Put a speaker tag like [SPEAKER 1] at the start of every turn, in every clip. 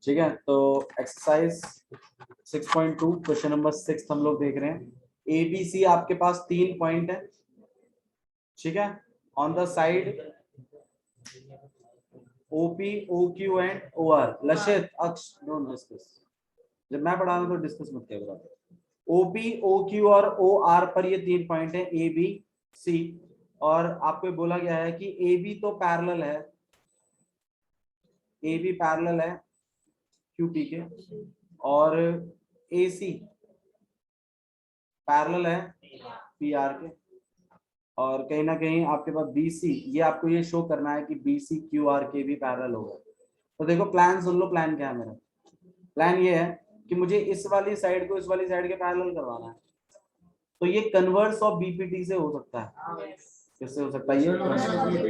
[SPEAKER 1] ठीक है, तो एक्सरसाइज 6.2 क्वेश्चन नंबर 6 हम लोग देख रहे हैं। ए बी सी आपके पास 3 पॉइंट है, ठीक है। On the side OP O Q and O R. लक्षित अक्ष डोंट डिस्कस, जब मैं पढ़ा रहा हूं तो डिस्कस मत किया। ओपी ओ क्यू और ओ आर पर ये 3 पॉइंट है ए बी सी, और आपको बोला गया है कि ए बी तो पैरेलल है, ए बी पैरेलल है क्यूपी के, और ए सी पैरेलल है पी आर के, और कहीं ना कहीं आपके पास बी सी, ये आपको ये शो करना है कि बी सी क्यू आर के भी पैरेलल होगा। तो देखो प्लान सुन लो, प्लान क्या है मेरा। प्लान ये है कि मुझे इस वाली साइड को इस वाली साइड के पैरेलल करवाना है, तो ये कन्वर्स ऑफ बीपीटी से हो सकता है। किससे हो सकता है ये?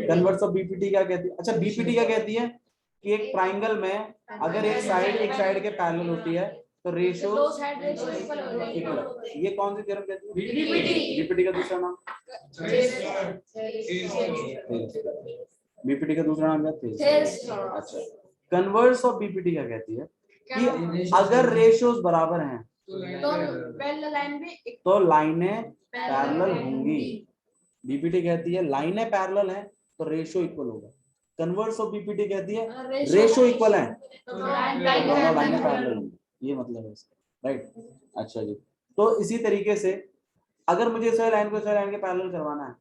[SPEAKER 1] कन्वर्स ऑफ बीपीटी क्या कहती है? अच्छा, बीपीटी क्या कहती है कि एक ट्राइंगल में अगर एक साइड के पैरेलल होती है तो रेशियो इक्वल। ये कौन सी थ्योरम कहती है? बीपीटी का दूसरा नाम, बीपीटी का दूसरा नाम क्या है? अच्छा, कन्वर्स ऑफ बीपीटी क्या कहती है कि अगर रेशियोज बराबर हैं तो लाइनें पैरेलल होंगी। बीपीटी कहती है लाइनें पैरेलल हैं तो रेशियो इक्वल होगा। कन्वर्स ऑफ बीपीटी कहती है रेशियो इक्वल है तो लाइनें पैरेलल होंगी। ये मतलब है इसका, राइट। अच्छा जी, तो इसी तरीके से अगर मुझे इस लाइन को इस लाइन के पैरेलल करवाना है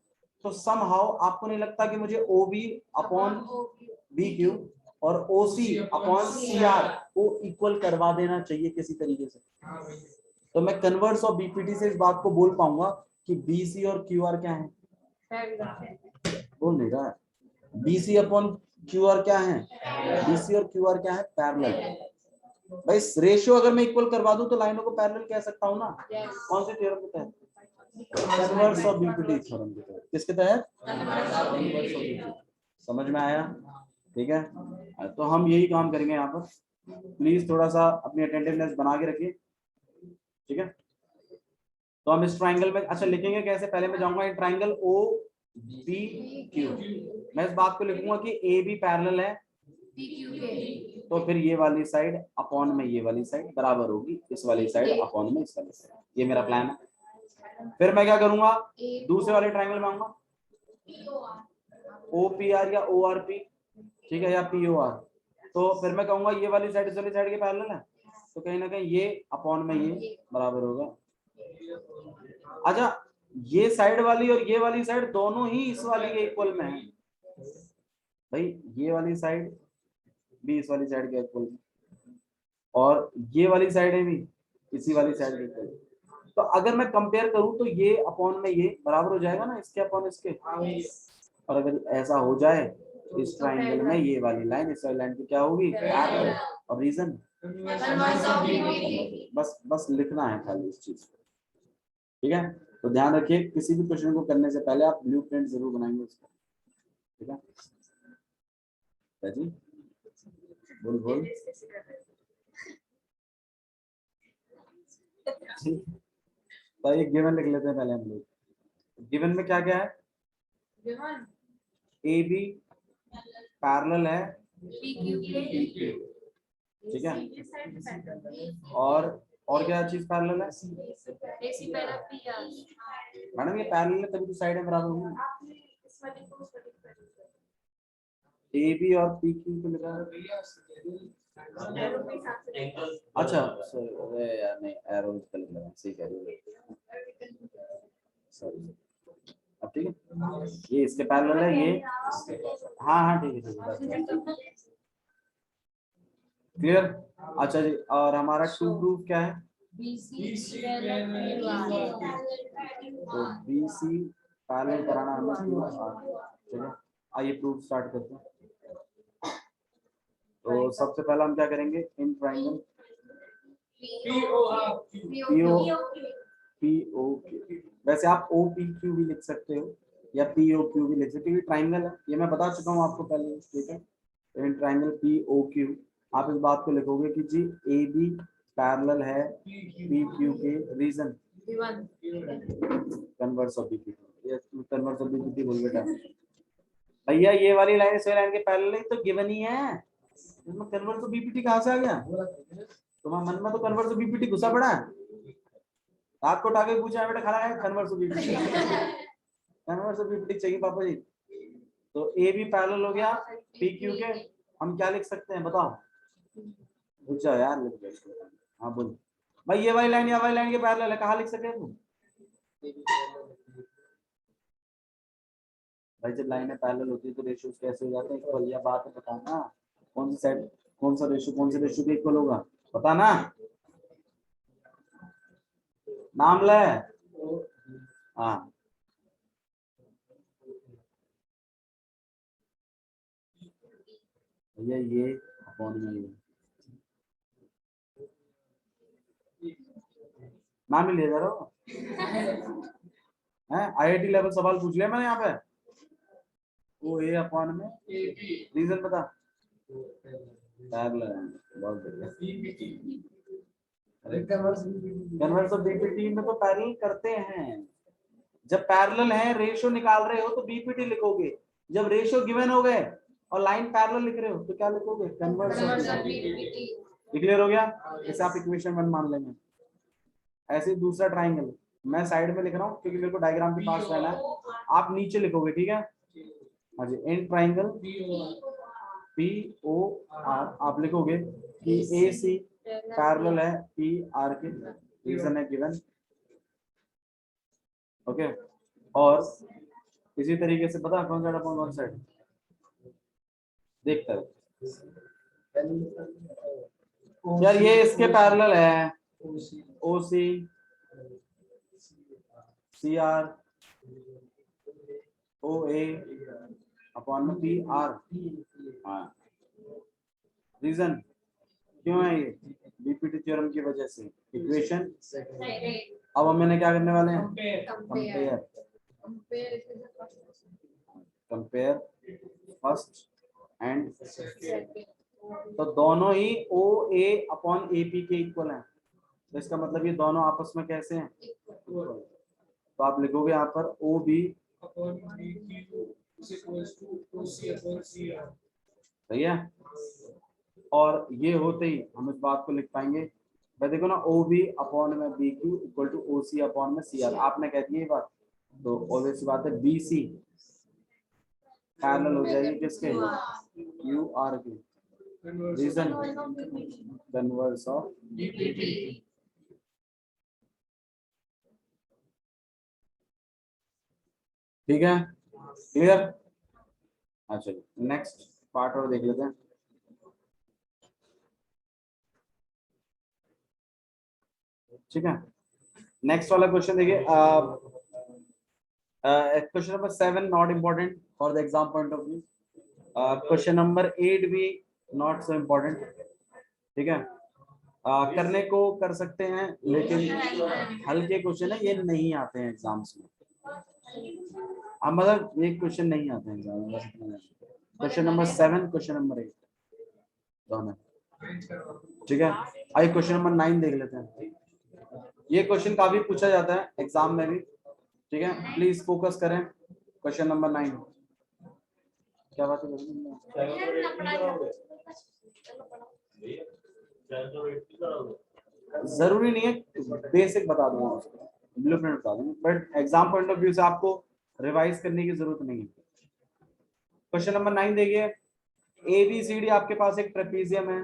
[SPEAKER 1] तो समहाउ आपको नहीं लगता कि मुझे O B upon B Q और O C upon C R को इक्वल करवा देना चाहिए किसी तरीके से? तो मैं कन्वर्स ऑफ बीपीटी से इस बात को बोल पाऊंगा कि बी सी और क्यू आर क्या है? बोल नहीं रहा है। B C upon Q R क्या है? बी सी और क्यू आर क्या है? पैरेलल। भाई रेशियो अगर मैं इक्वल करवा दूं तो लाइनों को पैरेलल कह सकता हूं ना। कौन से थ्योरम के तहत? कन्वर्स ऑफ बीपीटी थ्योरम के तहत। किसके तहत? Converse of BPT. समझ में आया? ठीक है, तो हम यही काम करेंगे यहाँ पर। प्लीज थोड़ा सा अपनी अटेंटिवनेस बना के रखिए, ठीक है। तो हम इस ट्राइंगल में अच्छा लिखेंगे कैसे? पहले मैं जाऊंगा ट्राइंगल ओ बी क्यू, मैं इस बात को लिखूंगा कि ए बी पैरेलल है तो फिर ये वाली साइड अपॉन में ये वाली साइड बराबर होगी इस वाली साइड अपॉन में इस वाली साइड। ये मेरा प्लान है। फिर मैं क्या करूंगा, दूसरे वाले ट्राइंगल में आऊंगा, ओ पी आर या ओ आर पी, ठीक है, या पी ओ आर। तो फिर मैं कहूंगा ये वाली साइड इस वाली साइड के पैरेलल है तो कहीं ना कहीं ये अपॉन में ये बराबर होगा। अच्छा, ये साइड वाली और ये वाली साइड दोनों ही इस वाली के इक्वल में है। भाई ये वाली साइड भी इस वाली साइड के इक्वल, और ये वाली साइड है भी इसी वाली साइड के इक्वल। तो अगर मैं कंपेयर करूं तो ये अपॉन में ये बराबर हो जाएगा ना इसके अपॉन इसके। और अगर ऐसा हो जाए तो इस ट्राइंगल में ये वाली लाइन इस वाली लाइन की क्या होगी? पैरेलल। और रीजन बस लिखना है खाली इस चीज को, ठीक है। तो ध्यान रखिए किसी भी क्वेश्चन को करने से पहले आप ब्लूप्रिंट जरूर बनाएंगे उसका, ठीक है जी? बोल बोल। तो ये गिवन लिख लेते हैं पहले हम लोग। गिवन में क्या क्या है? ए बी पैरेलल है, ठीक है, और क्या चीज पैरेलल है? मैडम ये पैरेलल है तभी तो साइड बराबर होंगी। ए बी और पी क्यू को लिखा है। अच्छा अरे यार नहीं, एरो निकल गया, सही कह रही हो, सॉरी। अब ठीक है, ये इसके पैरेलल है, ये हाँ हाँ ठीक है क्लियर। अच्छा जी, और हमारा टू प्रूफ क्या है? तो बी सी पैरेलल कराना हमें चलो आइए प्रूफ स्टार्ट करते हैं। तो सबसे पहला हम क्या करेंगे, in triangle P O Q, वैसे आप ओ पी क्यू भी लिख सकते हो या पी ओ क्यू भी लिख सकते हो, ये ट्राइंगल है, ये मैं बता चुका हूँ आपको पहले, ठीक है। तो in triangle P O Q आप इस बात को लिखोगे कि जी ए बी पैरेलल है पी क्यू के, रीजन कन्वर्स ऑफ बीपीटी। ये कन्वर्स ऑफ बीपीटी बोल बेटा। भैया ये वाली लाइन इस लाइन के पैरेलल है तो गिवन ही है, इसमें कन्वर्स टू बीपीटी कहाँ से आ गया? तुम्हारे मन में तो कन्वर्स टू बीपीटी घुसा पड़ा है। रात को उठा के पूछा बेटा खाना है converse to BPT, converse to BPT चाहिए पापा जी। तो ए बी पैरेलल हो गया पी क्यू के, हम क्या लिख सकते हैं बताओ? पूछ जाओ यार, लिख दो। हाँ बोलो भाई, ये वाली लाइन या वाली लाइन के पैरेलल है, कहाँ लिख सके तुम? भाई जब लाइनें पैरेलल होती है तो रेशियोज कैसे हो जाते हैं? इक्वल। या बात है बताना, कौन सी साइड कौन सा रेशियो के इक्वल होगा बताना, नाम ले। हाँ भैया ये अपॉन में ये नाम ही ले जा रहा हो हैं। आईआईटी लेवल सवाल पूछ लिया मैंने यहाँ पे। वो ए अपॉन में रीजन बता। पैरेलल है, बहुत बढ़िया। कन्वर्स ऑफ बीपीटी में तो पैरेलल करते हैं। जब पैरेलल है, रेशियो निकाल रहे हो तो बीपीटी लिखोगे। जब रेशियो गिवन हो गए और लाइन पैरेलल लिख रहे हो तो क्या लिखोगे? Converse of BPT. क्लियर हो गया? इसे आप इक्वेशन 1 मान लेंगे। ऐसे ही दूसरा ट्राइंगल मैं साइड में लिख रहा हूँ क्योंकि मेरे को डायग्राम के पास रहना है, आप नीचे लिखोगे, ठीक है? हाँ जी, in triangle P O R आप लिखोगे कि ए सी पैरेलल है पी आर के, रीजन है गिवन, ओके। और इसी तरीके से पता कौन सा कौन साइड देखता है यार, ये इसके पैरेलल है ओ सी सी आर ओ ए अपॉन में पी आर। हाँ, रीजन क्यों है ये? बीपीटी थ्योरम की वजह से। इक्वेशन अब हम मैंने क्या करने वाले हैं? Compare first and. तो दोनों ही ओ ए अपॉन ए पी के इक्वल हैं, तो इसका मतलब ये दोनों आपस में कैसे हैं? तो आप लिखोगे यहाँ पर ओ बी सही है। और ये होते ही हम इस बात को लिख पाएंगे भाई, देखो ना, ओ बी अपॉन में B Q equal to O C upon में सी आर। आपने कह दिया ये बात, तो ऑब्वियस बात है बी सी पैरेलल हो जाएगी किसके? क्यू आर के। Reason converse of BPT. ठीक है, क्लियर? हाँ चलिए नेक्स्ट पार्ट और देख लेते हैं। ठीक है, नेक्स्ट वाला क्वेश्चन देखिए, question number 7 not important for the exam point of view. Question number 8 भी नॉट सो इम्पोर्टेंट, ठीक है। करने को कर सकते हैं लेकिन हल्के क्वेश्चन है, ये नहीं आते हैं एग्जाम्स में। मतलब ये क्वेश्चन नहीं आते हैं एग्जाम में। क्वेश्चन नंबर 7 क्वेश्चन नंबर 8 दोनों, ठीक है। आइए क्वेश्चन नंबर 9 देख लेते हैं। ये क्वेश्चन काफी पूछा जाता है एग्जाम में भी, ठीक है। प्लीज फोकस करें। क्वेश्चन नंबर 9 क्या बात है? जरूरी नहीं है, बेसिक बता दूंगा, ब्लूप्रिंट बता दूंगा, but exam point of view से आपको रिवाइज करने की जरूरत नहीं है। क्वेश्चन नंबर 9 देखिए, ए बी सी डी आपके पास एक ट्रेपीजियम है।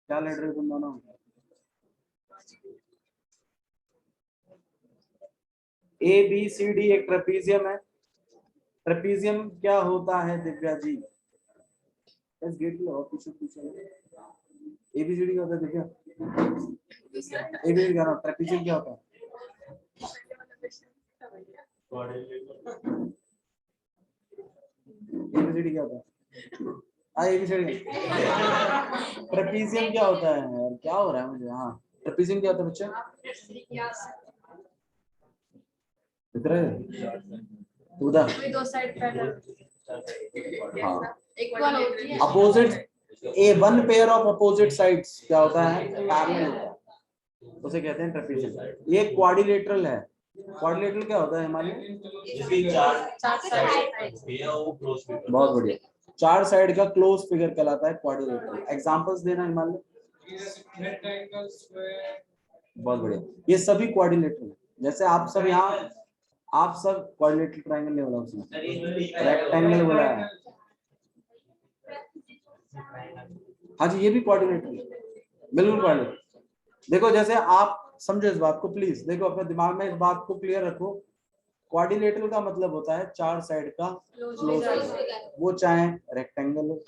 [SPEAKER 1] क्या लड़ रहे हो तुम दोनों? ए बी सी डी एक ट्रेपीजियम है। ट्रेपीजियम क्या होता है दिव्या जी? इस गेट की और पीछे पीछे एबीसीडी क्या होता है दिव्या? एबीसीडी क्या होता है? ट्रेपीजियम क्या होता है? एबीसीडी क्या होता है? एबीसीडी ट्रेपीजियम क्या होता है यार? क्या हो रहा है मुझे? हाँ, ट्रेपीजियम क्या होता है बच्चे? उधर दो साइड पैरेलल, हाँ, opposite A one pair of opposite sides क्या होता है? पैरेलल होता है, उसे कहते हैं ट्रेपीजियम। ये क्वाड्रिलेटरल है, क्वाड्रिलेटरल क्या होता है हिमालय? बहुत बढ़िया, 4 साइड का क्लोज फिगर कहलाता है क्वाड्रिलेटरल। एग्जांपल्स देना हिमालय। बहुत बढ़िया, ये सभी क्वाड्रिलेटरल है। जैसे आप सब यहाँ, आप सब क्वाड्रिलेटरल ट्रायंगल नहीं बोला उसने, रेक्टेंगल बोला है। हाँ जी, ये भी क्वाड्रिलेटरल है, बिल्कुल क्वाड्रिलेटरल। देखो जैसे आप समझो इस बात को, प्लीज देखो अपने दिमाग में इस बात को क्लियर रखो। क्वाड्रिलेटरल का मतलब होता है 4 साइड का क्लोज फिगर, वो चाहे रेक्टेंगल हो,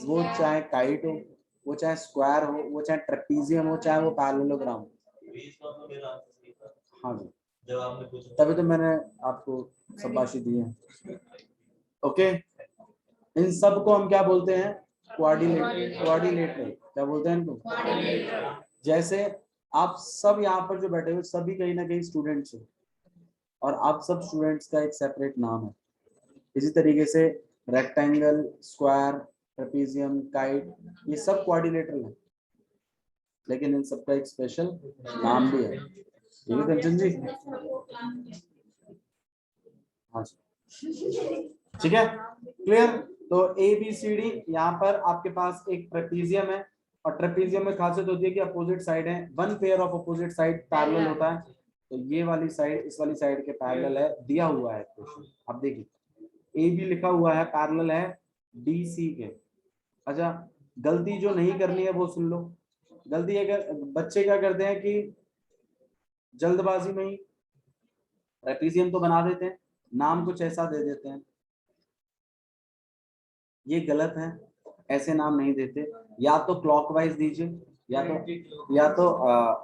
[SPEAKER 1] वो चाहे काइट हो, वो चाहे स्क्वायर हो, वो चाहे ट्रेपीजियम हो, चाहे वो पैरेललोग्राम हो। हाँ जी, तभी तो मैंने आपको शाबाशी दी है। ओके, इन सब को हम क्या बोलते हैं? क्वाड्रिलेटरल। क्वाड्रिलेटरल क्या बोलते हैं इनको? जैसे आप सब यहाँ पर जो बैठे हुए सभी कहीं ना कहीं स्टूडेंट्स हो, और आप सब स्टूडेंट्स का एक सेपरेट नाम है। इसी तरीके से रेक्टेंगल, स्क्वायर, ट्रेपीजियम, काइट, ये सब क्वाड्रिलेटरल है, लेकिन इन सबका एक स्पेशल नाम भी है। ठीक है कंचन जी? हाँ जी, ठीक है, क्लियर। तो ए बी सी डी, यहाँ पर आपके पास एक ट्रेपीजियम है, और ट्रेपीजियम में खासियत होती है कि अपोजिट साइड है, one pair of opposite side parallel होता है। तो ये वाली साइड इस वाली साइड के पैरेलल है, दिया हुआ है क्वेश्चन। अब देखिए ए बी लिखा हुआ है, पैरेलल है डी सी के। अच्छा, गलती जो नहीं करनी है वो सुन लो। गलती अगर बच्चे क्या करते हैं कि जल्दबाजी में ही ट्रेपीजियम तो बना देते हैं, नाम कुछ ऐसा दे देते हैं, ये गलत है। ऐसे नाम नहीं देते, या तो क्लॉकवाइज दीजिए, या तो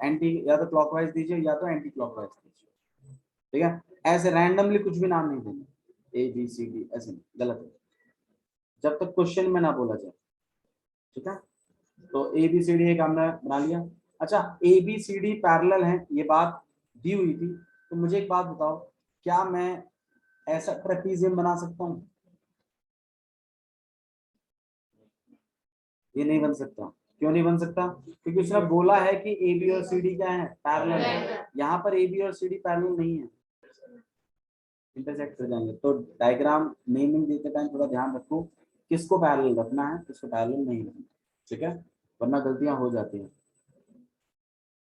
[SPEAKER 1] एंटी, या तो क्लॉकवाइज दीजिए या तो एंटी क्लॉकवाइज दीजिए। ठीक है, ऐसे रैंडमली कुछ भी नाम नहीं देते, ए बी सी डी ऐसे नहीं, गलत है, जब तक क्वेश्चन में ना बोला जाए। ठीक है, तो ए बी सी डी एक हमने बना लिया। अच्छा, A B C D parallel है, ये बात दी हुई थी। तो मुझे एक बात बताओ, क्या मैं ऐसा ट्रेपीजियम बना सकता हूँ? ये नहीं बन सकता। क्यों नहीं बन सकता? क्योंकि उसने बोला है कि ए बी और सी डी क्या है? पैरेलल है। यहाँ पर ए बी और सी डी पैरेलल नहीं है, इंटरसेक्ट कर जाएंगे। तो डायग्राम नेमिंग देते टाइम थोड़ा ध्यान रखो, किसको पैरेलल रखना है, किसको पैरेलल नहीं रखना। ठीक है, वरना गलतियां हो जाती हैं,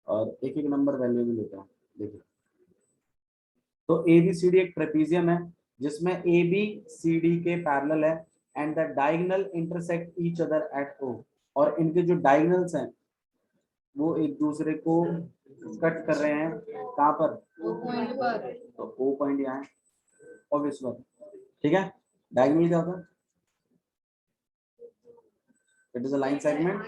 [SPEAKER 1] और एक एक नंबर वैल्यू भी लेता है। देखिए, तो ए बी सी डी एक ट्रेपीजियम है जिसमें ए बी सी डी के पैरेलल है, and the diagonal intersect each other at O. और इनके जो डायगोनल्स हैं वो एक दूसरे को कट कर रहे हैं, कहाँ पर? ओ पॉइंट पर। तो ओ पॉइंट यहाँ है, ऑब्वियस बात। ठीक है, डायगोनल क्या होता है? It is a line segment.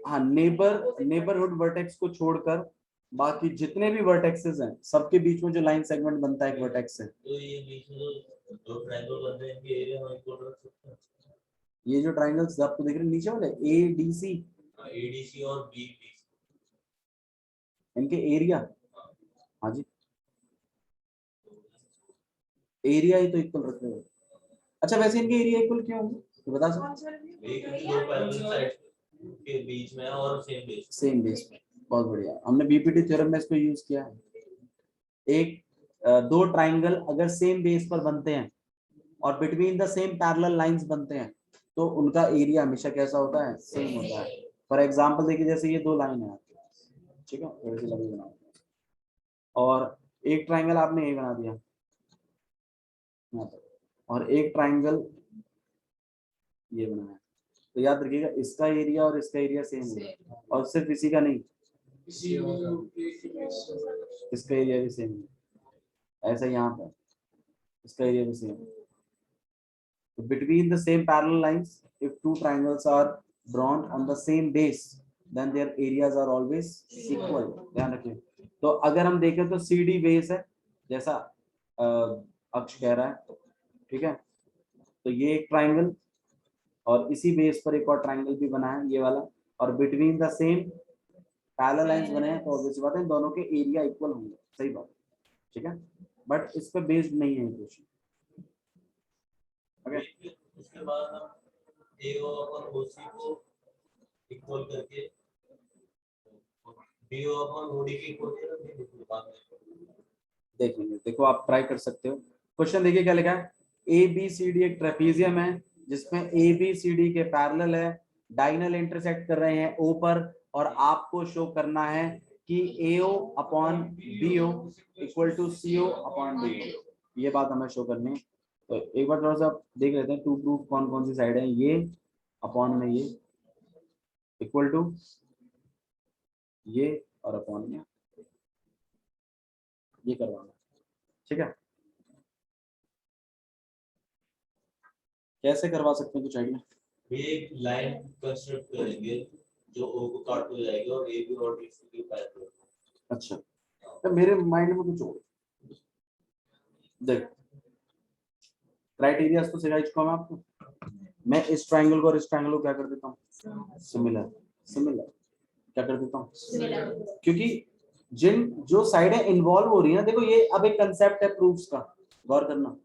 [SPEAKER 1] हाँ, नेबरहुड वर्टेक्स को छोड़कर बाकी जितने भी वर्टेक्सेस हैं सबके बीच में जो लाइन सेगमेंट बनता है एक वर्टेक्स से। तो ये बीच में जो ट्रायंगल बनते हैं इनके एरिया हम इक्वल रख सकते हैं। ये जो ट्रायंगल्स आपको दिख रहे हैं नीचे वाले ए डी सी और बी, इनके एरिया, हाँ जी, एरिया ही तो इक्वल रख रहे हो। अच्छा, वैसे इनके एरिया इक्वल क्यों होंगे, तो बता सकते? एक दो पैरेलल साइड के बीच में और सेम बेस पे। बहुत बढ़िया, हमने बीपीटी थ्योरम में इसको यूज किया है। एक दो ट्राइंगल अगर सेम बेस पर बनते हैं और between the same parallel lines बनते हैं, तो उनका एरिया हमेशा कैसा होता है? सेम होता है। फॉर एग्जांपल देखिए, जैसे ये दो लाइन है, ठीक है, थोड़ी सी लंबी बनाओ, और एक ट्राइंगल आपने ये बना दिया, और एक ट्राइंगल ये बनाया, तो याद रखिएगा इसका एरिया और इसका एरिया सेम होगा, और सिर्फ इसी का नहीं, इसका एरिया भी सेम है। ऐसा यहाँ पर इसका एरिया भी सेम है। Between the same parallel lines, if two triangles are drawn on the same base, then their areas are always equal. ध्यान रखिए। तो अगर हम देखें तो सी डी बेस है, जैसा अक्ष कह रहा है, ठीक है, तो ये एक ट्राइंगल, और इसी बेस पर एक और ट्राइंगल भी बना है, ये वाला, और between the same parallel lines बने हैं, तो ऑब्वियस बात है दोनों के एरिया इक्वल होंगे। सही बात, ठीक है, बट इस पर बेस्ड नहीं है क्वेश्चन। ओके, उसके बाद हम ए और ओसी को इक्वल करके बी और ओडी के इक्वल करेंगे बाद में। देखेंगे। देखो आप ट्राई कर सकते हो। क्वेश्चन देखिए क्या लिखा है, ए बी सी डी एक ट्रेपीजियम है जिसमें ए बी सी डी के पैरेलल है, डायगोनल इंटरसेक्ट कर रहे हैं ओ पर, और आपको शो करना है कि AO upon BO equal to CO upon DO, ये बात हमें शो करनी है। तो एक बार थोड़ा सा देख लेते हैं, टू प्रूफ कौन कौन सी साइड है, ये अपॉन में ये इक्वल टू ये और अपॉन में ये करवाना, ठीक है। कैसे करवा सकते हैं कुछ आइडिया?
[SPEAKER 2] एक लाइन कंस्ट्रक्ट करेंगे जो ओ को काट हो जाएगी और ए बी और डी सी के पैरेलल।
[SPEAKER 1] अच्छा, तो मेरे माइंड में कुछ और देख, क्राइटेरिया तो सिखा चुका हूं मैं आपको। मैं इस ट्रायंगल को और इस ट्रायंगल को क्या कर देता हूँ, सिमिलर। सिमिलर क्या कर देता हूँ, क्योंकि जिन जो साइडें इन्वॉल्व हो रही है, देखो ये अब एक कंसेप्ट है प्रूफ्स का, गौर करना।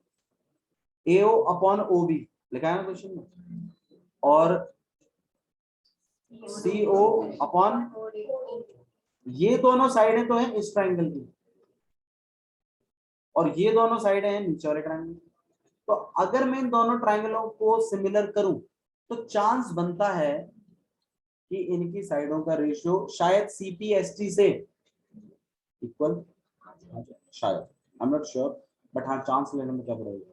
[SPEAKER 1] AO अपॉन OB लिखा है ना क्वेश्चन में, और CO अपॉन, ये दोनों साइडें तो हैं इस ट्रायंगल की, और ये दोनों साइडें हैं नीचे वाले ट्रायंगल। तो अगर मैं इन दोनों ट्रायंगलों को सिमिलर करूं तो चांस बनता है कि इनकी साइडों का रेशियो शायद CPST से इक्वल, शायद, I am not sure, but हाँ चांस लेने में क्या पड़ेगा।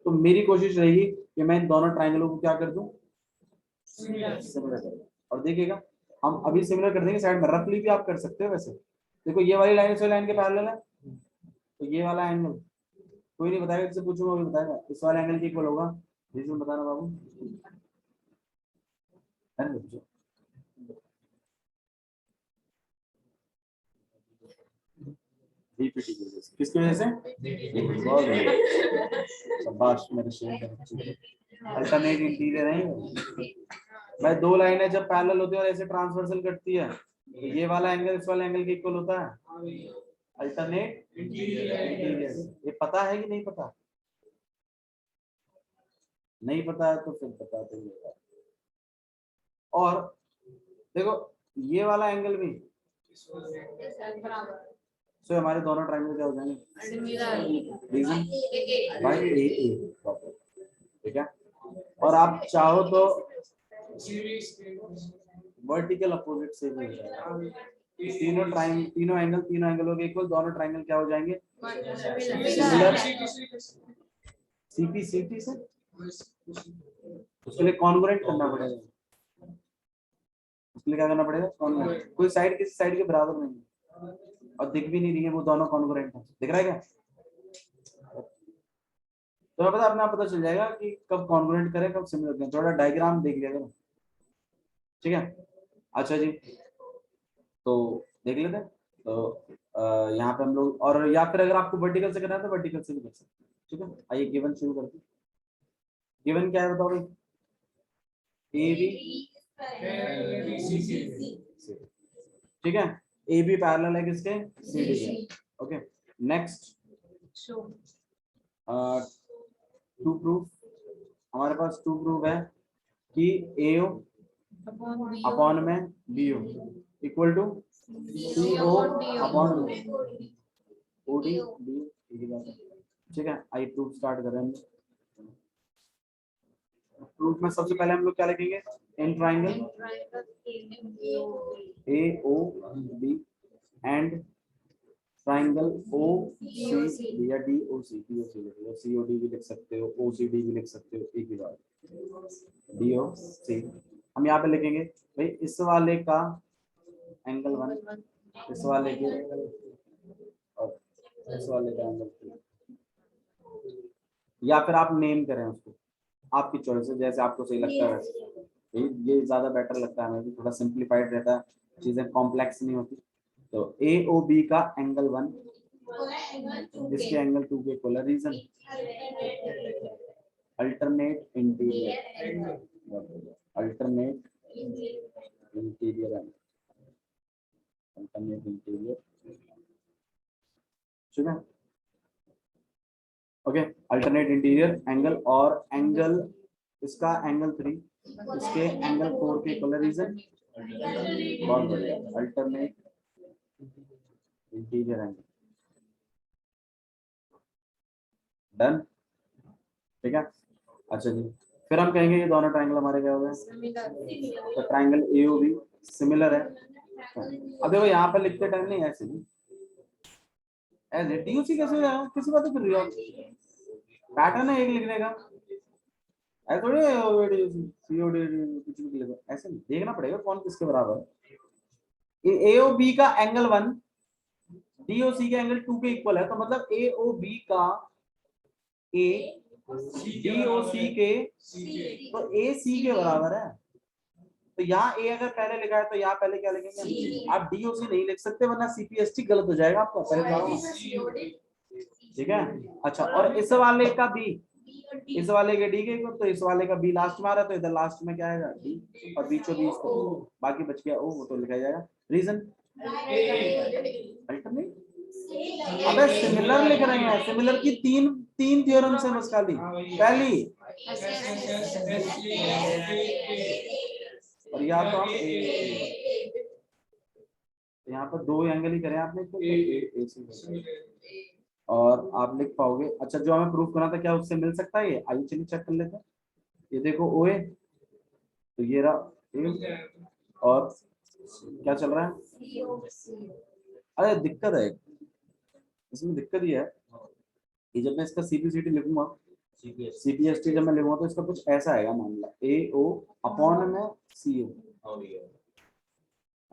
[SPEAKER 1] तो मेरी कोशिश रहेगी कि मैं इन दोनों ट्रायंगलों को क्या कर दूं, सिमिलर कर दूं। और देखिएगा हम अभी सिमिलर कर देंगे साइड में, रफली भी आप कर सकते हो वैसे। देखो ये वाली लाइन इस वाली लाइन के पैरेलल है, तो ये वाला एंगल कोई नहीं बताएगा, इससे पूछूंगा वही बताएगा, इस वाले एंगल के इक्वल होगा। रीजन बताना बाबू, बीपीटी की वजह से, किसकी वजह से? बहुत बढ़िया, शाबाश मेरे शेर का बच्चे। अल्टरनेट इंटीरियर है भाई, दो लाइनें जब पैरेलल होती है और ऐसे ट्रांसवर्सल कटती है तो ये वाला एंगल इस वाले एंगल के इक्वल होता है, अल्टरनेट इंटीरियर। ये पता है कि नहीं पता? नहीं पता है तो फिर बताते हैं। और देखो ये वाला एंगल भी, सो हमारे दोनों ट्रायंगल क्या हो जाएंगे, रीजन भाई ए ठीक है। और आप चाहो तो वर्टिकल अपोजिट से भी हो जाएगा। तीनों एंगलों के इक्वल, दोनों ट्रायंगल क्या हो जाएंगे, सिमिलर। CP से उसके लिए कॉन्ग्रुएंट करना पड़ेगा, उसके लिए क्या करना पड़ेगा, कॉन्ग्रुएंट। कोई साइड किसी साइड के बराबर नहीं है और दिख भी नहीं रही है, वो दोनों कॉन्ग्रुएंट है, दिख रहा है क्या? तो पता अपने आप पता चल जाएगा कि कब कॉन्ग्रुएंट करें कब सिमिलर करें, थोड़ा डायग्राम देख लिया करो, ठीक है। अच्छा जी, तो देख लेते हैं। तो यहाँ पे हम लोग, और या फिर अगर आपको वर्टिकल से करना है तो वर्टिकल से भी कर सकते हैं, ठीक है। आइए गिवन शुरू करते हैं। गिवन क्या है बताओ भाई, AB, ठीक है, AB पैरेलल है किसके, CD के, ओके। नेक्स्ट टू प्रूफ, हमारे पास टू प्रूफ है कि AO अपॉन में BO equal to CO upon OD BO, ठीक है। आइए प्रूफ स्टार्ट करें हम। प्रूफ में सबसे पहले हम लोग क्या लिखेंगे, in triangle AOB and triangle OCD या DOC, COD भी लिख सकते हो, OCD भी लिख सकते हो, एक ही बात, DOC। हम यहाँ पे लिखेंगे भाई इस वाले का एंगल 1, इस वाले के और इस वाले का एंगल 2, या फिर आप नेम करें उसको, आपकी चॉइस है, जैसे आपको सही लगता है वैसे। ये ज्यादा बेटर लगता है हमें, थोड़ा सिंप्लीफाइड रहता है, चीजें कॉम्प्लेक्स नहीं होती। तो AOB का एंगल 1 इसके एंगल 2 के इक्वल है, reason alternate interior, alternate interior angle, alternate interior, ठीक है, ओके। अल्टरनेट इंटीरियर एंगल, और एंगल इसका एंगल 3 इसके एंगल 4 के इक्वल है, रीजन बहुत बढ़िया, अल्टरनेट इंटीरियर एंगल। डन, ठीक है। अच्छा जी, फिर हम कहेंगे ये दोनों ट्राइंगल हमारे क्या हो गए, तो ट्राइंगल AOB सिमिलर है। अब देखो यहाँ पे लिखते टाइम नहीं ऐसे नहीं, ऐसे DOC कैसे हो जाएगा, किसी बात कर रही हो, पैटर्न है एक लिखने का, ऐसे थोड़ी COD कुछ भी लिखो, ऐसे नहीं, देखना पड़ेगा कौन किसके बराबर है। AOB का एंगल 1 DOC के एंगल 2 के इक्वल है, तो मतलब AOB का A DOC के तो AC के बराबर है। तो यहाँ A अगर पहले लिखा है तो यहाँ पहले क्या लिखेंगे, आप DOC नहीं लिख सकते वरना CPST गलत हो जाएगा आपका, पहले बता रहा हूं, ठीक है। अच्छा, और इस वाले का B, इस वाले के D के इक्वल, तो इस वाले का B लास्ट में आ रहा है तो इधर लास्ट में क्या आएगा D, और बीचों बीच तो बाकी बच गया O, वो तो लिखा जाएगा। रीजन अल्टरनेट, अबे सिमिलर लिख रहे हैं, सिमिलर की तीन थ्योरम्स है बस खाली, पहली और या तो हम यहाँ पर दो एंगल ही करें आपने तो और आप लिख पाओगे। अच्छा, जो हमें प्रूफ करना था क्या उससे मिल सकता है ये, आइए चलिए चेक कर लेते हैं। ये देखो OA, तो ये रहा A, और क्या चल रहा है, अरे दिक्कत है इसमें, दिक्कत ये है कि जब मैं इसका CPCT लिखूंगा, CPST जब मैं लिखूंगा तो इसका कुछ ऐसा आएगा मामला, AO अपॉन में CO,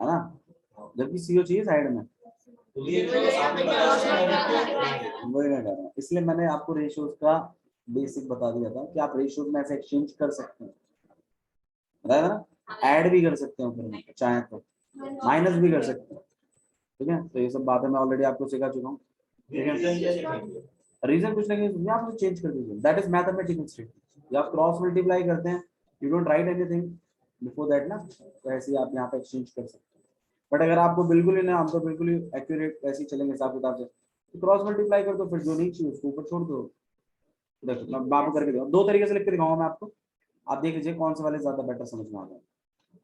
[SPEAKER 1] है ना, जबकि CO चाहिए साइड में, वही मैं कह रहा हूँ, इसलिए मैंने आपको रेशियोज का बेसिक बता दिया था कि आप रेशियोज में ऐसे एक्सचेंज कर सकते हैं, बताया ना, ऐड भी कर सकते हो फिर चाहे तो माइनस भी कर सकते हो, ठीक है। तो ये सब बातें मैं ऑलरेडी आपको सिखा चुका हूँ, ठीक है। रीजन कुछ नहीं, आप चेंज कर दीजिए, दैट इज मैथमेटिकल स्टेटमेंट, आप क्रॉस मल्टीप्लाई करते हैं, you don't write anything before that ना, तो ऐसे ही आप यहाँ पे एक्सचेंज कर सकते हैं। बट अगर आपको बिल्कुल ही ना, हम तो बिल्कुल ही एक्यूरेट ऐसे ही चलेंगे हिसाब किताब से, तो क्रॉस मल्टीप्लाई कर दो, फिर जो नहीं चाहिए उसको ऊपर छोड़ दो। देखो मैं आपको करके दिखाऊँ, दो तरीके से लिख के दिखाऊंगा मैं आपको, आप देख लीजिए कौन से वाले ज्यादा बेटर समझ में आ जाए।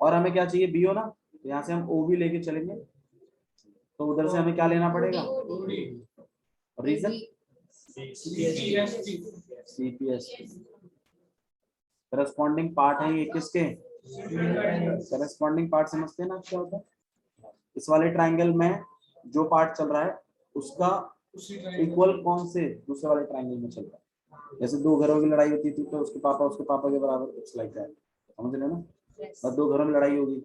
[SPEAKER 1] और हमें क्या चाहिए, BO ना, तो यहाँ से हम OB लेके चलेंगे, तो उधर से हमें क्या लेना पड़ेगा, रीजन CPST, करस्पॉन्डिंग पार्ट है ये किसके, करस्पॉन्डिंग पार्ट समझते हैं ना क्या होता है, इस वाले ट्राइंगल में जो पार्ट चल रहा है उसका इक्वल कौन से दूसरे वाले ट्राइंगल में चल रहा है। जैसे दो घरों की लड़ाई होती थी तो उसके पापा के बराबर, इट्स लाइक दैट, समझ रहे हो ना, और दो घरों में लड़ाई होगी,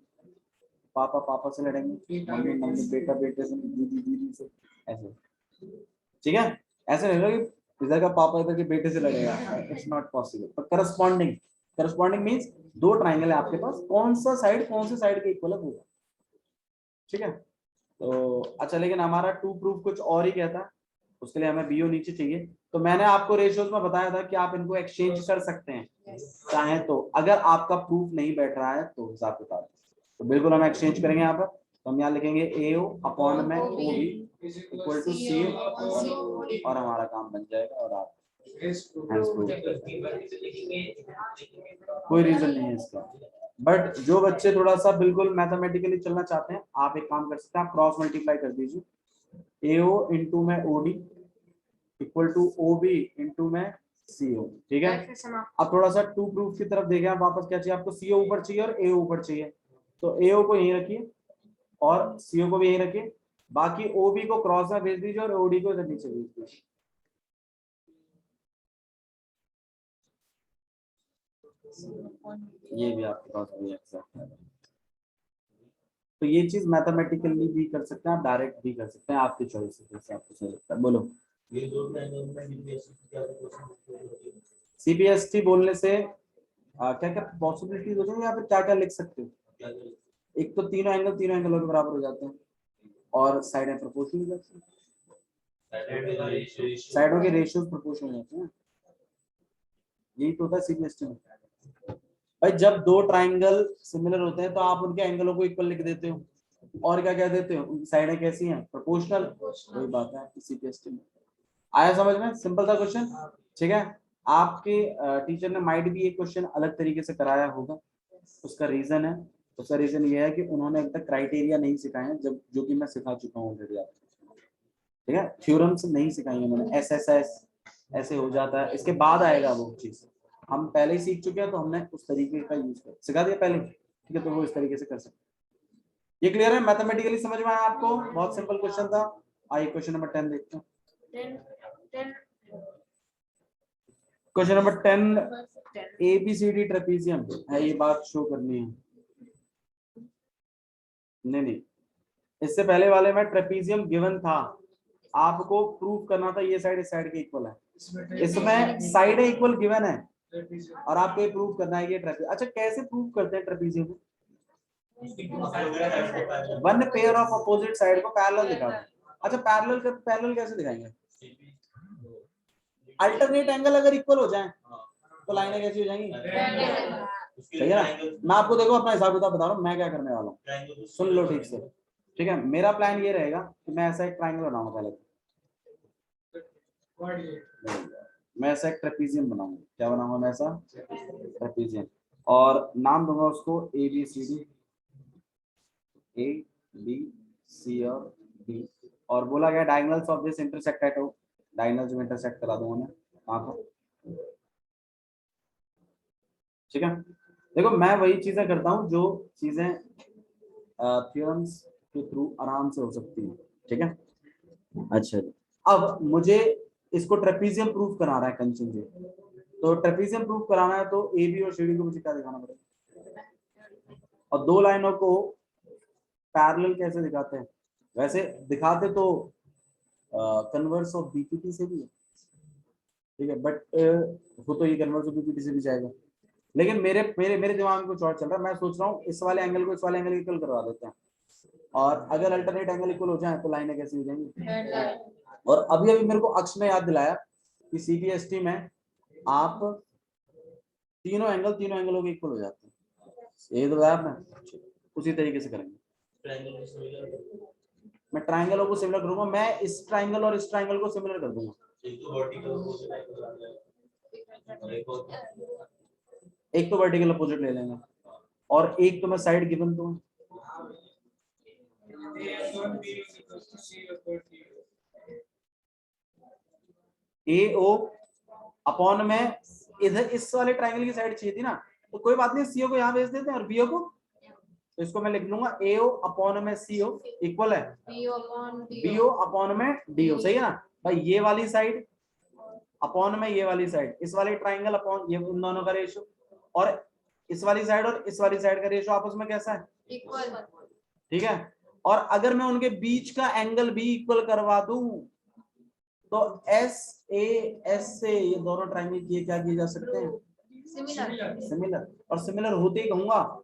[SPEAKER 1] पापा पापा से लड़ेंगे, मम्मी मम्मी, बेटा बेटे से, दीदी दीदी से, ऐसे, ठीक है। ऐसे नहीं होगा कि इधर का पापा इधर के बेटे से लड़ेगा, इट्स नॉट पॉसिबल। पर करस्पॉन्डिंग, करस्पॉन्डिंग मींस दो ट्राइंगल है आपके पास, कौन से साइड के इक्वल होगा, ठीक है। तो अच्छा, लेकिन हमारा टू प्रूफ कुछ और ही कहता है, उसके लिए हमें BO नीचे चाहिए। तो मैंने आपको रेशियोज में बताया था कि आप इनको एक्सचेंज कर सकते हैं चाहे तो, अगर आपका प्रूफ नहीं बैठ रहा है तो हिसाब किताब, तो बिल्कुल हम एक्सचेंज करेंगे यहाँ पर। तो हम यहाँ लिखेंगे AO अपॉन में OB इक्वल टू CO, और हमारा काम बन जाएगा, और आप कोई रीजन नहीं है इसका। बट जो बच्चे थोड़ा सा बिल्कुल मैथमेटिकली चलना चाहते हैं, आप एक काम कर सकते हैं, आप क्रॉस मल्टीप्लाई कर दीजिए, AO इंटू में OD equal to OB into में CO, ठीक है। अब थोड़ा सा टू प्रूफ की तरफ देखें, आप वापस क्या चाहिए आपको, CO ऊपर चाहिए और AO ऊपर चाहिए, तो AO को यहीं रखिए और CO को भी यहीं रखिए, बाकी OB को क्रॉस में भेज दीजिए और OD को इधर नीचे भेज दीजिए। ये भी आपके पास भी एक्सेप्ट है, तो ये चीज मैथमेटिकली भी कर सकते हैं आप, डायरेक्ट भी कर सकते हैं, आपकी चॉइस है, जैसे आपको सही लगता है। बोलो,
[SPEAKER 2] ये दो ट्रायंगल में
[SPEAKER 1] CPST बोलने से क्या क्या पॉसिबिलिटीज हो जाएंगे, या फिर क्या क्या लिख सकते हो, एक तो तीनों एंगलों के बराबर हो जाते हैं, और साइडें प्रोपोर्शनल हो जाती हैं, साइडों के रेशियोज प्रोपोर्शनल होते हैं, यही तो होता है CPST में। भाई जब दो ट्राइंगल सिमिलर होते हैं तो आप उनके एंगलों को इक्वल लिख देते हो, और क्या कह देते हो, उनकी साइडें कैसी हैं, प्रोपोर्शनल, वही बात है CPST में। आया समझ में, सिंपल था क्वेश्चन, ठीक है। आपके टीचर ने माइट भी एक क्वेश्चन अलग तरीके से कराया होगा, उसका रीजन है, उसका रीजन ये है कि उन्होंने अब तक क्राइटेरिया नहीं सिखाए हैं, जब जो कि मैं सिखा चुका हूँ ऑलरेडी आपको, ठीक है। थ्योरम्स नहीं सिखाई है मैंने, SSS ऐसे हो जाता है, इसके बाद आएगा वो चीज। हम पहले ही सीख चुके हैं तो हमने उस तरीके का यूज कर सिखा दिया पहले, ठीक है, तो वो इस तरीके से कर सकते हैं। ये क्लियर है? मैथमेटिकली समझ में आया आपको? बहुत सिंपल क्वेश्चन था। आइए क्वेश्चन नंबर 10 देखते हैं। क्वेश्चन नंबर 10, एबीसीडी ट्रेपीजियम है, ये बात शो करनी है। नहीं, इससे पहले वाले में ट्रेपीजियम गिवन था, आपको प्रूव करना था ये साइड इस साइड के इक्वल है। इसमें साइड इक्वल गिवन है और आपको ये प्रूव करना है कि ट्रेपीजियम। अच्छा, कैसे प्रूव करते हैं ट्रेपीजियम को? One pair of opposite side को पैरेलल दिखा दो। अच्छा, पैरेलल कैसे दिखाएंगे? अल्टरनेट एंगल अगर इक्वल हो जाए तो लाइनें कैसी हो जाएंगी? सही है ना? मैं आपको देखो अपना हिसाब किताब बता रहा हूँ मैं क्या करने वाला हूँ, सुन लो ठीक से। ठीक है, मेरा प्लान ये रहेगा कि मैं ऐसा एक ट्राइंगल बनाऊंगा पहले। मैं ऐसा एक ट्रेपीजियम बनाऊंगा। क्या बनाऊंगा मैं? ऐसा ट्रेपीजियम, और नाम दूंगा उसको A B C D, A B C और डी। और बोला गया diagonals of this intersect at O, diagonals में इंटरसेक्ट करा दूंगा मैं वहां पर। ठीक है, देखो मैं वही चीजें करता हूँ जो चीजें थ्योरम्स के थ्रू आराम से हो सकती है। ठीक है, अच्छा अब मुझे इसको ट्रेपीजियम प्रूफ कराना है कंचन जी, तो ट्रेपीजियम प्रूफ कराना है तो ए बी और सी डी को मुझे क्या दिखाना पड़ेगा? और दो लाइनों को पैरेलल कैसे दिखाते हैं? वैसे दिखाते तो कन्वर्स ऑफ बीपीटी से भी है, ठीक है, बट वो तो ये कन्वर्स ऑफ बीपीटी से भी जाएगा। लेकिन मेरे मेरे मेरे दिमाग में कुछ और चल रहा है। मैं सोच रहा हूँ इस वाले एंगल को इस वाले एंगल इक्वल करवा देते हैं, और अगर अल्टरनेट एंगल इक्वल हो जाए तो लाइनें कैसी हो जाएंगी? और अभी अभी मेरे को अक्ष ने याद दिलाया कि सीबीएसटी में आप तीनों एंगलों के इक्वल हो जाते हैं। ये तो बताया आपने, उसी तरीके से करेंगे। मैं ट्राइंगलों को सिमिलर करूंगा, मैं इस ट्राइंगल और इस ट्राइंगल को सिमिलर कर दूंगा। एक तो वर्टिकल अपोजिट ले लेंगे और एक तो मैं साइड गिवन दूंगा। ए ओ अपॉन में इधर इस वाले ट्राइंगल की साइड चाहिए थी ना, तो कोई बात नहीं, सीओ को यहाँ भेज देते हैं और बीओ को, तो इसको मैं लिख लूंगा एओ अपॉन में सीओ इक्वल है बीओ अपॉन में डीओ। सही है ना भाई? ये वाली साइड अपॉन में ये वाली साइड, इस वाले ट्राइंगल अपॉन ये, उन दोनों का रेशियो, और इस वाली साइड और इस वाली साइड का रेशियो आपस में कैसा है? इक्वल। ठीक है, और अगर मैं उनके बीच का एंगल भी इक्वल करवा दूं तो एस ए एस से ये दोनों ट्राइंगल किए क्या किए जा सकते हैं? सिमिलर। और सिमिलर होते ही कहूंगा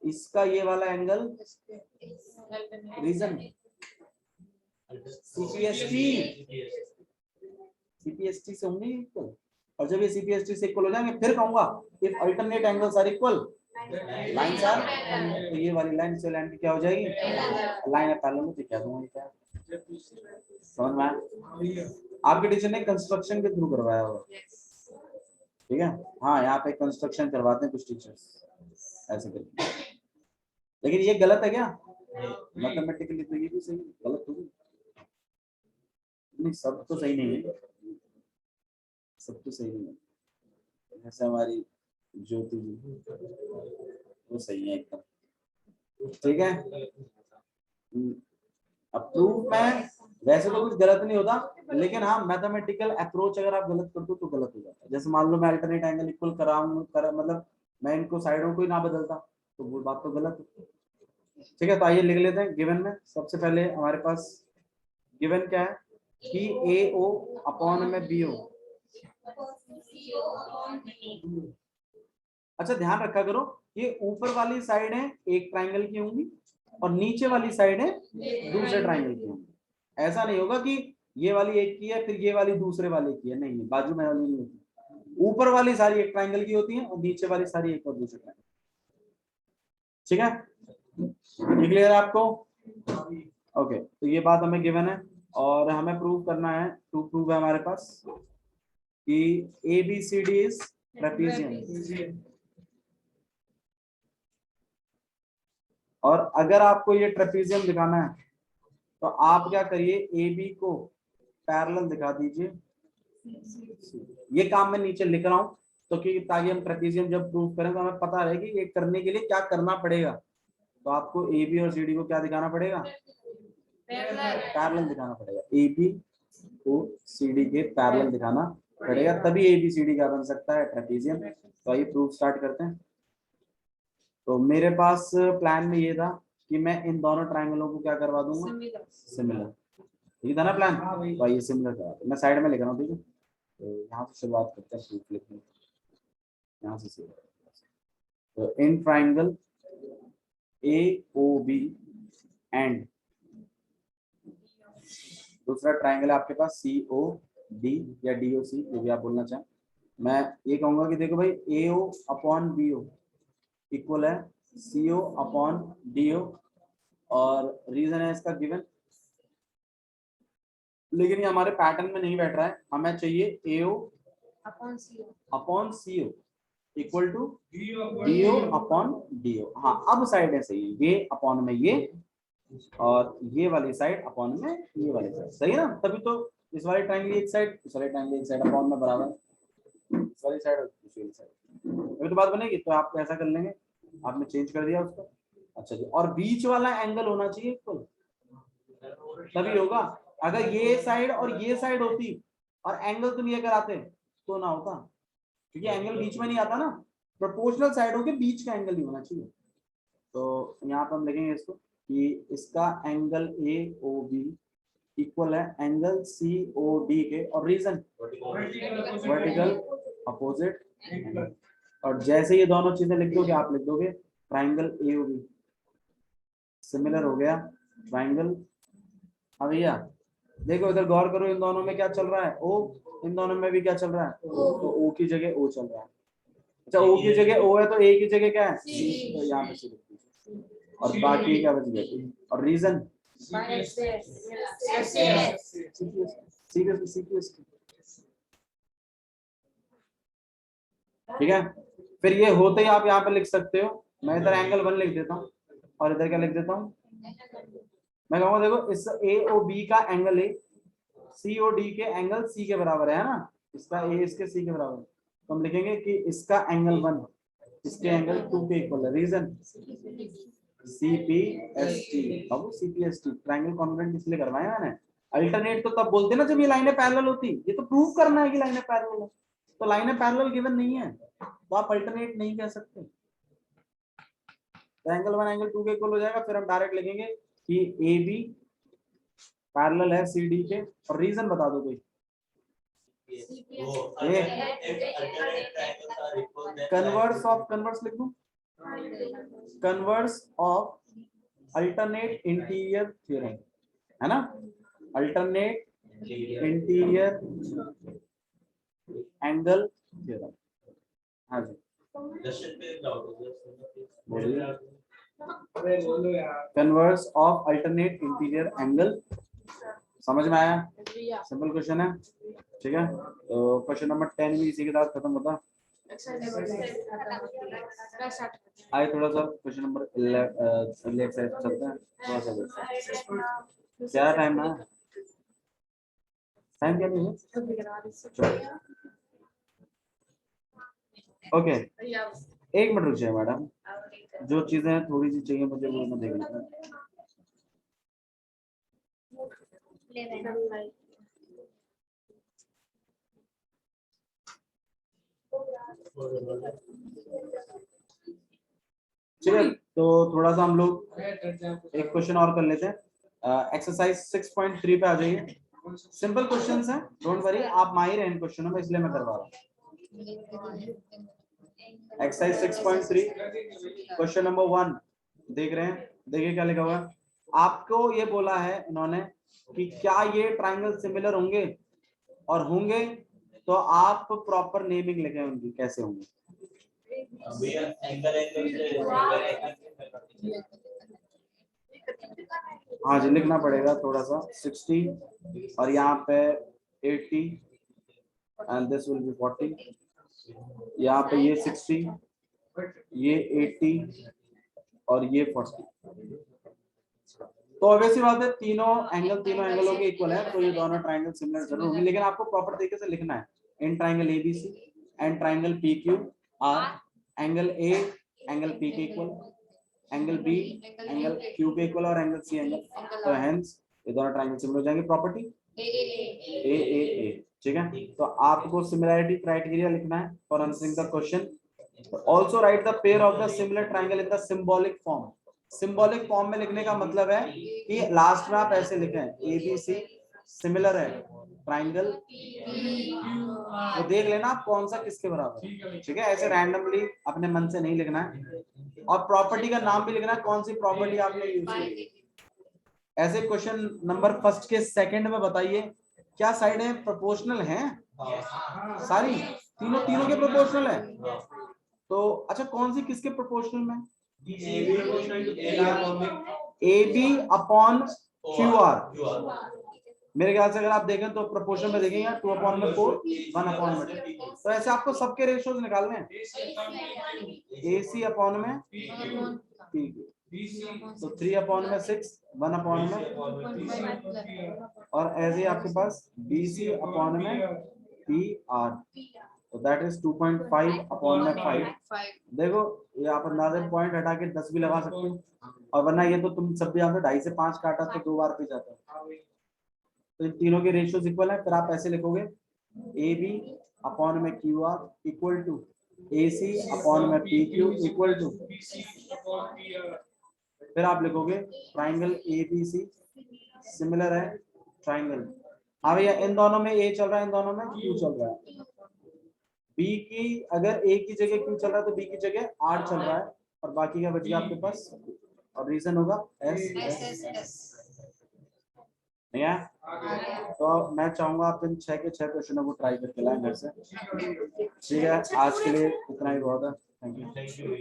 [SPEAKER 1] इसका ये वाला एंगल रीजन सीपीएसटी से होंगे इक्वल, और जब ये सीपीएसटी से इक्वल हो जाएंगे फिर कहूंगा if alternate angles are equal lines are, तो ये वाली लाइन से लाइन की क्या हो जाएगी? लाइन है पैरेलल में, तो क्या दूंगा? क्या समझ में? आपके टीचर ने कंस्ट्रक्शन के थ्रू करवाया होगा, ठीक है? हाँ, यहाँ पे कंस्ट्रक्शन करवाते हैं कुछ टीचर्स ऐसे करके, लेकिन ये गलत है क्या? मैथमेटिकली तो ये भी सही, गलत होगी नहीं? सब तो सही नहीं है, सब तो सही नहीं है। जैसे हमारी ज्योति जी वो सही है एकदम, ठीक है। अप्रूव में वैसे तो कुछ गलत नहीं होता, लेकिन हाँ मैथमेटिकल अप्रोच अगर आप गलत करते हो तो गलत हो जाता है। जैसे मान लो मैं अल्टरनेट एंगल इक्वल मतलब मैं इनको साइडों को ही ना बदलता तो वो बात तो गलत है। ठीक है, तो आइए लिख लेते हैं गिवन में। सबसे पहले हमारे पास गिवन क्या है कि ए ओ अपॉन में बी ओ। अच्छा ध्यान रखा करो, ये ऊपर वाली साइड है एक ट्राइंगल की होंगी और नीचे वाली साइड है दूसरे ट्राइंगल की होंगी। ऐसा नहीं होगा कि ये वाली एक की है फिर ये वाली दूसरे वाले की है, नहीं, बाजू में वाली नहीं होती। ऊपर वाली सारी एक ट्राइंगल की होती है और नीचे वाली सारी एक और दूसरे ट्राइंगल। ठीक है, क्लियर है आपको? ओके, तो ये बात हमें गिवन है और हमें प्रूव करना है, टू प्रूव है हमारे पास कि ABCD इज ट्रेपीजियम। और अगर आपको ये ट्रेपीजियम दिखाना है तो आप क्या करिए, AB को पैरेलल दिखा दीजिए ये काम मैं नीचे लिख रहा हूँ तो कि ताकि हम ट्रेपेजियम जब प्रूव करें तो हमें पता रहे कि ये करने के लिए क्या करना पड़ेगा। तो आपको ए बी और सी डी को क्या दिखाना पड़ेगा, पैरेलल दिखाना पड़ेगा। ए बी को सी डी के पैरेलल दिखाना पड़ेगा, तभी ए बी सी डी क्या बन सकता है, ट्रेपेजियम। तो आइए प्रूफ स्टार्ट करते हैं। तो मेरे पास प्लान में ये था कि मैं इन दोनों ट्रायंगलों को क्या करवा दूंगा, सिमिलर। ठीक था ना प्लान, तो आइए सिमिलर करा मैं साइड में लिख रहा हूँ। ठीक है, तो यहाँ से शुरुआत करते हैं प्रूफ लिखने, यहाँ से शुरू। तो in triangle A O B and दूसरा ट्रायंगल है आपके पास सी ओ डी या डी ओ सी, जो भी आप बोलना चाहें। मैं ये कहूंगा कि देखो भाई A O upon B O equal है सी ओ अपॉन डी ओ, और रीजन है इसका गिवन। लेकिन ये हमारे पैटर्न में नहीं बैठ रहा है, हमें चाहिए A O upon C O equal to D O upon D O. हाँ अब साइड है सही है, ये अपॉन में ये और ये वाली साइड अपॉन में ये वाली साइड, सही है ना। तभी तो इस वाली ट्रायंगल एक साइड, इस वाली ट्रायंगल एक साइड अपॉन में बराबर, इस वाली साइड और इस वाली साइड, अभी तो बात बनेगी। तो आप ऐसा कर लेंगे, आपने चेंज कर दिया उसको। अच्छा जी, और बीच वाला एंगल होना चाहिए इक्वल, तभी होगा। अगर ये साइड और ये साइड होती और एंगल तुम ये कराते तो ना होता, क्योंकि एंगल बीच में नहीं आता ना। प्रोपोर्शनल साइडों के बीच का एंगल नहीं होना चाहिए। तो यहाँ पर हम लिखेंगे इसको कि इसका angle A O B equal है एंगल सी ओ डी के, और रीजन वर्टिकल अपोजिट। और जैसे ये दोनों चीजें लिख दोगे, आप लिख दोगे triangle A O B similar हो गया ट्राइंगल। अब भैया देखो इधर गौर करो, इन दोनों में क्या चल रहा है, ओ, इन दोनों में भी क्या चल रहा है, तो ओ की जगह ओ चल रहा है। अच्छा ओ की जगह ओ है तो ए की जगह क्या है, तो यहाँ पे सी लिख दीजिए, और बाकी क्या बच गया, और रीजन ठीक है। फिर ये होते ही आप यहाँ पे लिख सकते हो, मैं इधर एंगल 1 लिख देता हूँ और इधर क्या लिख देता हूँ, मैं कहूँगा देखो इस ए ओ बी का angle A C O D के एंगल सी के बराबर है ना, इसका ए इसके सी के बराबर है। तो हम लिखेंगे कि इसका एंगल 1 इसके एंगल 2 के इक्वल है। Reason C P S T. अब C P S T triangle congruent इसलिए करवाया मैंने। अल्टरनेट तो तब बोलते ना जब ये लाइनें पैरेलल होती, ये तो प्रूव करना है कि लाइनें पैरेलल है, तो लाइनें पैरेलल गिवन नहीं है तो आप अल्टरनेट नहीं कह सकते। तो एंगल 1 एंगल 2 के इक्वल हो जाएगा। फिर हम डायरेक्ट लिखेंगे कि ए बी पैरेलल है सी डी के, और रीजन बता दो कोई। कन्वर्स ऑफ, कन्वर्स लिख दूं, converse of alternate interior theorem है ना, अल्टरनेट इंटीरियर एंगल थ्योरम। हाँ जी converse of alternate interior angle, समझ में आया, सिंपल क्वेश्चन है। ठीक है, तो क्वेश्चन नंबर 10 भी इसी के साथ खत्म होता। आइए थोड़ा सा क्वेश्चन नंबर 11 से चलते हैं थोड़ा सा। क्या टाइम ना, टाइम क्या नहीं है, ओके एक मिनट रुक जाए मैडम, जो चीजें थोड़ी सी चाहिए मुझे वो मैं देख लेता हूँ। चलिए तो थोड़ा सा हम लोग एक क्वेश्चन और कर लेते हैं। एक्सरसाइज 6.3 पे आ जाइए। सिंपल क्वेश्चंस हैं, डोंट वरी, आप माहिर हैं इन क्वेश्चनों में इसलिए मैं करवा रहा हूँ। एक्सरसाइज 6.3 क्वेश्चन नंबर 1 देख रहे हैं, देखिए क्या लिखा हुआ है। आपको ये बोला है इन्होंने कि क्या ये ट्रायंगल सिमिलर होंगे, और होंगे तो आप प्रॉपर नेमिंग लिखें उनकी, कैसे होंगे। हाँ जी लिखना पड़ेगा थोड़ा सा, 60 और यहाँ पे 80 एंड दिस विल बी 40, यहाँ पे ये 60 ये 80 और ये 40। तो ऑब्वियसली बात है तीनों एंगलों के इक्वल है, तो ये दोनों ट्राइंगल सिमिलर जरूर होंगे, लेकिन आपको प्रॉपर तरीके से लिखना है। इन triangle ABC and triangle PQ R angle A angle P के equal, angle B angle Q के इक्वल और एंगल सी एंगल, तो हेंस ये दोनों ट्राइंगल सिमिलर हो जाएंगे। प्रॉपर्टी ए, ठीक है। तो आपको सिमिलैरिटी क्राइटेरिया लिखना है for answering the question. Also right the pair of the similar triangle in the symbolic form. Symbolic form में लिखने का मतलब है कि लास्ट में आप ऐसे लिखें ए बी सी सिमिलर है ट्राइंगल, तो देख लेना आप कौन सा किसके बराबर है, ठीक है। ऐसे रैंडमली अपने मन से नहीं लिखना है, और प्रॉपर्टी का नाम भी लिखना है, कौन सी प्रॉपर्टी आपने यूज की। ऐसे क्वेश्चन नंबर फर्स्ट के सेकंड में बताइए क्या साइड है प्रोपोर्शनल है सारी, तीनों के प्रोपोर्शनल है। तो अच्छा कौन सी किसके प्रोपोर्शनल में, A B upon Q R. मेरे ख्याल से अगर आप देखें तो प्रोपोर्शन में देखेंगे 2/4 1/2, तो ऐसे आपको सबके रेशियोज निकालने हैं। ए सी अपॉन में पी, तो 3/6 1/, और ऐसे आपके पास बी सी अपॉन में पी आर, तो दैट इज 2.5/5। देखो ये आप अंदाजे पॉइंट हटा के 10 भी लगा सकते हो, और वरना ये तो तुम सब भी यहाँ पे 2.5 से 5 काटा तो 2 बार पे जाता है। तो इन तीनों के रेशियोज इक्वल है, फिर आप ऐसे लिखोगे ए बी अपॉन में Q R equal to A C upon में पी क्यू इक्वल टू, फिर आप लिखोगे triangle A B C similar है ट्राइंगल। हाँ भैया इन दोनों में ए चल रहा है, इन दोनों में क्यू चल रहा है। बी की अगर ए की जगह क्यू चल रहा है तो बी की जगह आर चल रहा है, और बाकी का बच गया आपके पास, और रीजन होगा एस। तो मैं चाहूंगा आप इन 6 के 6 क्वेश्चनों को ट्राई करके लाएं घर से, ठीक है। आज के लिए इतना ही बहुत है, थैंक यू।